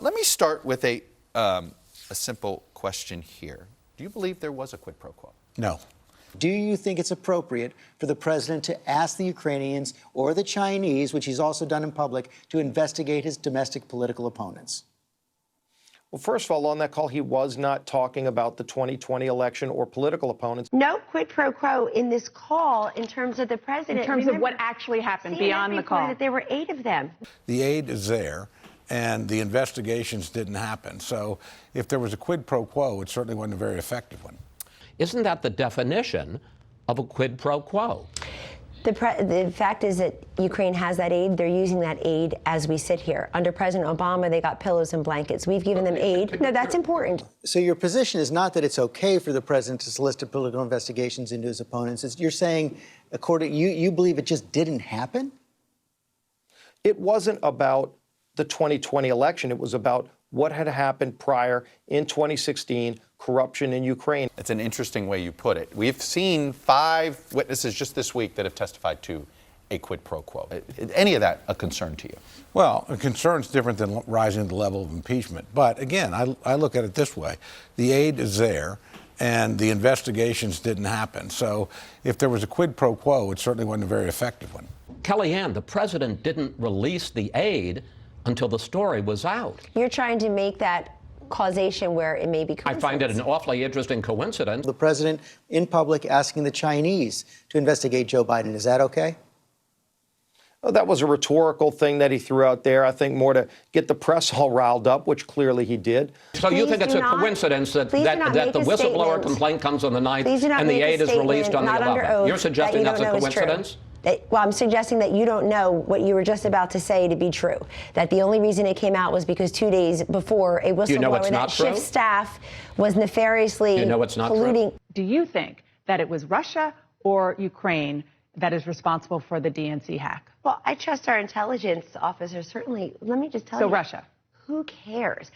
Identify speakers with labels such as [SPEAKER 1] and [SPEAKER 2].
[SPEAKER 1] Let me start with a simple question here. Do you believe there was a quid pro quo?
[SPEAKER 2] No.
[SPEAKER 3] Do you think it's appropriate for the president to ask the Ukrainians or the Chinese, which he's also done in public, to investigate his domestic political opponents?
[SPEAKER 4] Well, first of all, on that call, he was not talking about the 2020 election or political opponents.
[SPEAKER 5] No quid pro quo in this call in terms of the president.
[SPEAKER 6] In terms of what actually happened beyond the call.
[SPEAKER 5] That there were 8 of them.
[SPEAKER 2] The aid is there, and the investigations didn't happen. So if there was a quid pro quo, it certainly wasn't a very effective one.
[SPEAKER 7] Isn't that the definition of a quid pro quo?
[SPEAKER 8] The fact is that Ukraine has that aid. They're using that aid as we sit here. Under President Obama, they got pillows and blankets. We've given them aid. No, that's important.
[SPEAKER 3] So your position is not that it's okay for the president to solicit political investigations into his opponents. You're saying, you believe it just didn't happen?
[SPEAKER 4] It wasn't about the 2020 election. It was about what had happened prior in 2016, corruption in Ukraine.
[SPEAKER 1] It's an interesting way you put it. We've seen 5 witnesses just this week that have testified to a quid pro quo. Any of that a concern to you?
[SPEAKER 2] Well, a concern's different than rising to the level of impeachment. But again, I look at it this way. The aid is there, and the investigations didn't happen. So if there was a quid pro quo, it certainly wasn't a very effective one.
[SPEAKER 7] Kellyanne, the president didn't release the aid until the story was out.
[SPEAKER 8] You're trying to make that causation where it may be coincidence.
[SPEAKER 7] I find it an awfully interesting coincidence.
[SPEAKER 3] The president in public asking the Chinese to investigate Joe Biden. Is that okay?
[SPEAKER 4] Well, that was a rhetorical thing that he threw out there, I think more to get the press all riled up, which clearly he did.
[SPEAKER 7] So you think it's a coincidence that the whistleblower complaint comes on the 9th and the aid is released on the 11th? You're suggesting that's a coincidence?
[SPEAKER 8] Well, I'm suggesting that you don't know what you were just about to say to be true. That the only reason it came out was because 2 days before a whistleblower that shifts staff was nefariously colluding.
[SPEAKER 6] Do you think that it was Russia or Ukraine that is responsible for the DNC hack?
[SPEAKER 5] Well, I trust our intelligence officers, certainly. Let me just tell you.
[SPEAKER 6] So Russia.
[SPEAKER 5] Who cares?